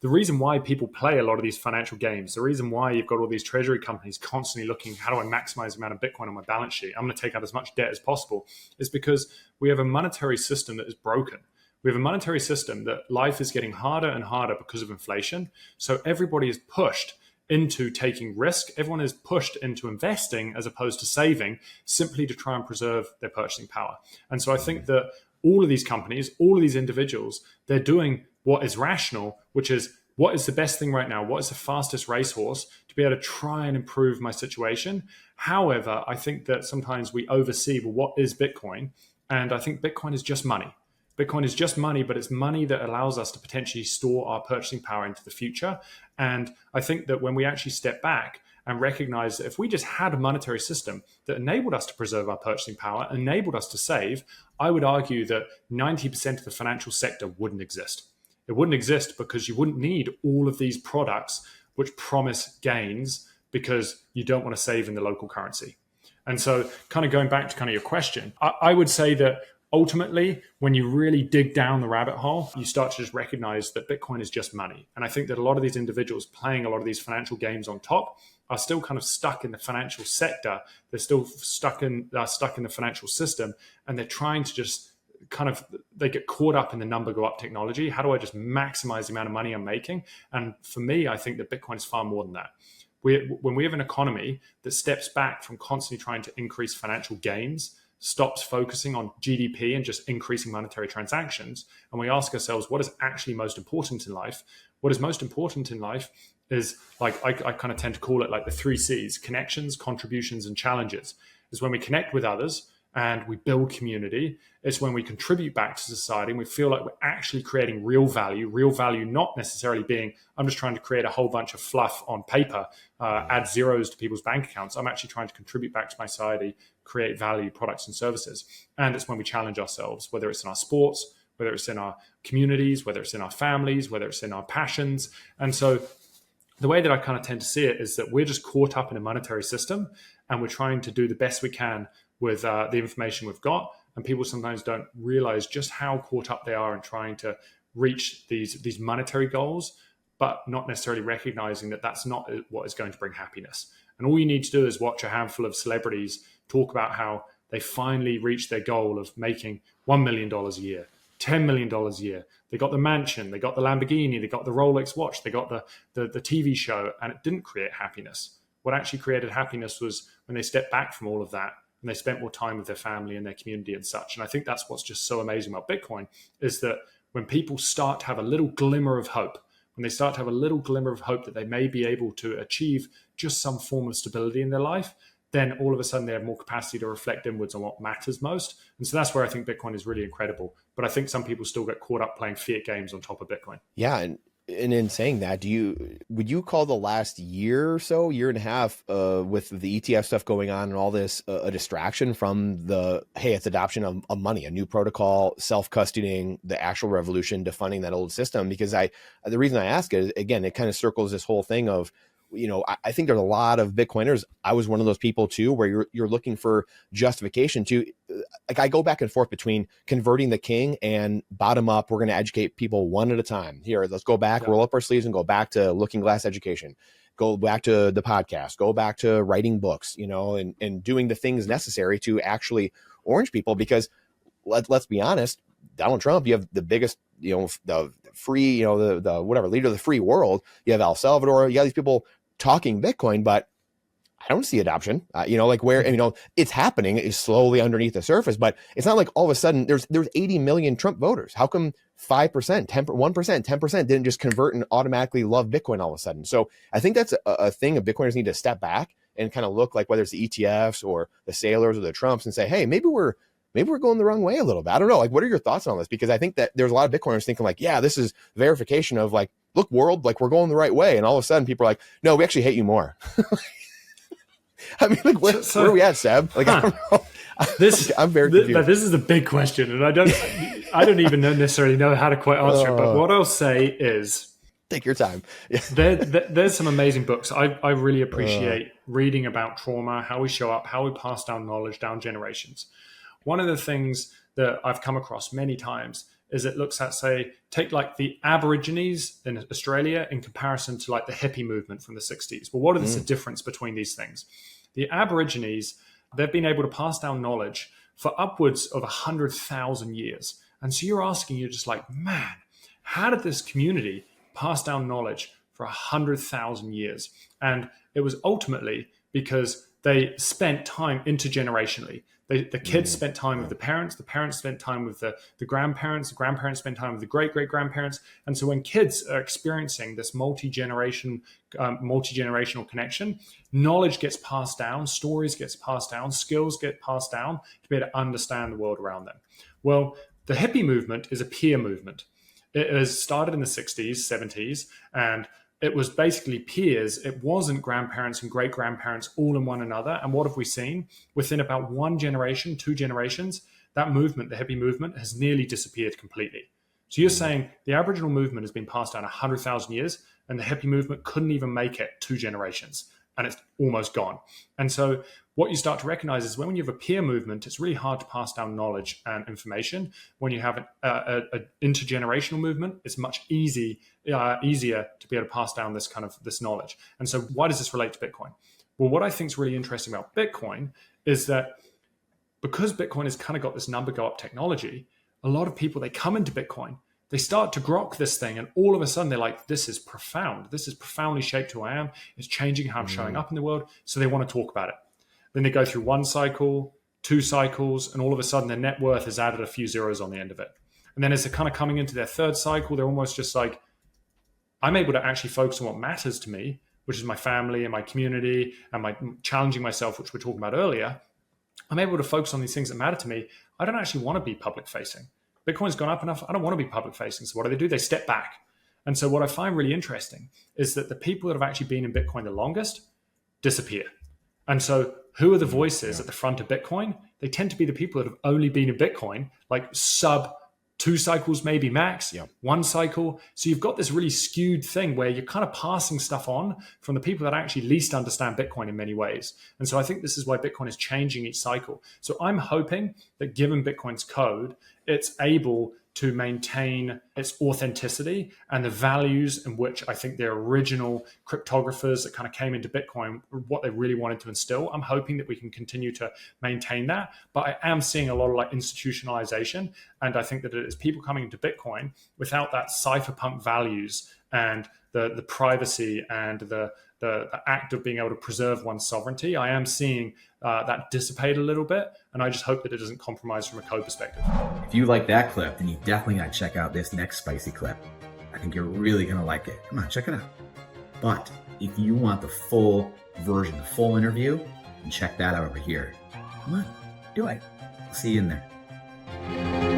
the reason why people play a lot of these financial games, the reason why you've got all these treasury companies constantly looking, how do I maximize the amount of Bitcoin on my balance sheet? I'm going to take out as much debt as possible, is because we have a monetary system that is broken. We have a monetary system that life is getting harder and harder because of inflation. So everybody is pushed into taking risk. Everyone is pushed into investing as opposed to saving, simply to try and preserve their purchasing power. And so I think that all of these companies, all of these individuals, they're doing what is rational, which is, what is the best thing right now? What is the fastest racehorse to be able to try and improve my situation? However, I think that sometimes we oversee, well, what is Bitcoin? And I think Bitcoin is just money. Bitcoin is just money, but it's money that allows us to potentially store our purchasing power into the future. And I think that when we actually step back and recognize that if we just had a monetary system that enabled us to preserve our purchasing power, enabled us to save, I would argue that 90% of the financial sector wouldn't exist. It wouldn't exist because you wouldn't need all of these products which promise gains because you don't want to save in the local currency. And so kind of going back to kind of your question, I would say that ultimately, when you really dig down the rabbit hole, you start to just recognize that Bitcoin is just money. And I think that a lot of these individuals playing a lot of these financial games on top are still kind of stuck in the financial sector. They're still stuck in the financial system, and they're trying to just kind of, they get caught up in the number go up technology. How do I just maximize the amount of money I'm making? And for me, I think that Bitcoin is far more than that. When we have an economy that steps back from constantly trying to increase financial gains, stops focusing on GDP and just increasing monetary transactions, and we ask ourselves, what is actually most important in life? What is most important in life is, like, I kind of tend to call it like the 3 C's: connections, contributions, and challenges. Is when we connect with others and we build community. It's when we contribute back to society and we feel like we're actually creating real value, not necessarily being, I'm just trying to create a whole bunch of fluff on paper, add zeros to people's bank accounts. I'm actually trying to contribute back to my society, create value, products and services. And it's when we challenge ourselves, whether it's in our sports, whether it's in our communities, whether it's in our families, whether it's in our passions. And so the way that I kind of tend to see it is that we're just caught up in a monetary system and we're trying to do the best we can with the information we've got. And people sometimes don't realize just how caught up they are in trying to reach these monetary goals, but not necessarily recognizing that that's not what is going to bring happiness. And all you need to do is watch a handful of celebrities talk about how they finally reached their goal of making $1 million a year, $10 million a year. They got the mansion, they got the Lamborghini, they got the Rolex watch, they got the TV show, and it didn't create happiness. What actually created happiness was when they stepped back from all of that and they spent more time with their family and their community and such. And I think that's what's just so amazing about Bitcoin, is that when people start to have a little glimmer of hope, when they start to have a little glimmer of hope that they may be able to achieve just some form of stability in their life, then all of a sudden they have more capacity to reflect inwards on what matters most. And so that's where I think Bitcoin is really incredible. But I think some people still get caught up playing fiat games on top of Bitcoin. Yeah. And in saying that, would you call the last year or so, year and a half, with the ETF stuff going on and all this, a distraction from it's adoption of money, a new protocol, self-custodying, the actual revolution, defunding that old system? Because the reason I ask it is, again, it kind of circles this whole thing of, I think there's a lot of Bitcoiners. I was one of those people too, where you're looking for justification to, like, I go back and forth between converting the king and bottom up. We're going to educate people one at a time. Here, let's go back, roll up our sleeves and go back to Looking Glass education, go back to the podcast, go back to writing books, and doing the things necessary to actually orange people. Because let's be honest, Donald Trump, you have the biggest, the free, the whatever leader of the free world. You have El Salvador, you got these people talking Bitcoin, but I don't see adoption, where, it's happening is slowly underneath the surface, but it's not like all of a sudden there's 80 million Trump voters. How come 5%, 1%, 10% didn't just convert and automatically love Bitcoin all of a sudden? So I think that's a thing of Bitcoiners need to step back and kind of look, like, whether it's the ETFs or the Sailors or the Trumps, and say, hey, maybe we're going the wrong way a little bit. I don't know. Like, what are your thoughts on this? Because I think that there's a lot of Bitcoiners thinking, like, yeah, this is verification of, like, look, world, like, we're going the right way. And all of a sudden people are like, no, we actually hate you more. I mean, like, where are we at, Seb? Like, I don't know. I'm very confused. This is a big question, and I don't even necessarily know how to quite answer it. But what I'll say is, take your time. There's some amazing books. I really appreciate reading about trauma, how we show up, how we pass down knowledge down generations. One of the things that I've come across many times is it looks at, say, take like the Aborigines in Australia in comparison to like the hippie movement from the 60s. Well, what is the difference between these things? The Aborigines, they've been able to pass down knowledge for upwards of 100,000 years. And so you're just like, man, how did this community pass down knowledge for 100,000 years? And it was ultimately because they spent time intergenerationally. The kids spent time with the parents spent time with the grandparents spent time with the great-great-grandparents. And so when kids are experiencing this multi-generational connection, knowledge gets passed down, stories gets passed down, skills get passed down to be able to understand the world around them. Well, the hippie movement is a peer movement. It has started in the 60s, 70s, and it was basically peers. It wasn't grandparents and great-grandparents all in one another. And what have we seen? Within about 1 generation, 2 generations, that movement, the hippie movement, has nearly disappeared completely. So you're saying the Aboriginal movement has been passed down 100,000 years, and the hippie movement couldn't even make it 2 generations, and it's almost gone. And so what you start to recognize is when you have a peer movement, it's really hard to pass down knowledge and information. When you have an intergenerational movement, it's much easier to be able to pass down this knowledge. And so why does this relate to Bitcoin? Well, what I think is really interesting about Bitcoin is that because Bitcoin has kind of got this number go up technology, a lot of people, they come into Bitcoin, they start to grok this thing, and all of a sudden they're like, this is profound. This has profoundly shaped who I am. It's changing how I'm showing up in the world. So they want to talk about it. Then they go through 1 cycle, 2 cycles, and all of a sudden their net worth has added a few zeros on the end of it. And then as they're kind of coming into their 3rd cycle, they're almost just like, I'm able to actually focus on what matters to me, which is my family and my community and my challenging myself, which we were talking about earlier. I'm able to focus on these things that matter to me. I don't actually want to be public facing. Bitcoin's gone up enough. I don't want to be public facing. So what do? They step back. And so what I find really interesting is that the people that have actually been in Bitcoin the longest disappear. And so who are the voices at the front of Bitcoin? They tend to be the people that have only been in Bitcoin, like sub 2 cycles, maybe max, 1 cycle. So you've got this really skewed thing where you're kind of passing stuff on from the people that actually least understand Bitcoin in many ways. And so I think this is why Bitcoin is changing each cycle. So I'm hoping that given Bitcoin's code, it's able to maintain its authenticity and the values in which I think the original cryptographers that kind of came into Bitcoin, what they really wanted to instill. I'm hoping that we can continue to maintain that. But I am seeing a lot of like institutionalization. And I think that it is people coming into Bitcoin without that cypherpunk values and the privacy and the act of being able to preserve one's sovereignty. I am seeing that dissipate a little bit, and I just hope that it doesn't compromise from a code perspective. If you like that clip, then you definitely got to check out this next spicy clip. I think you're really going to like it. Come on, check it out. But if you want the full version, the full interview, then check that out over here. Come on, do it. I'll see you in there.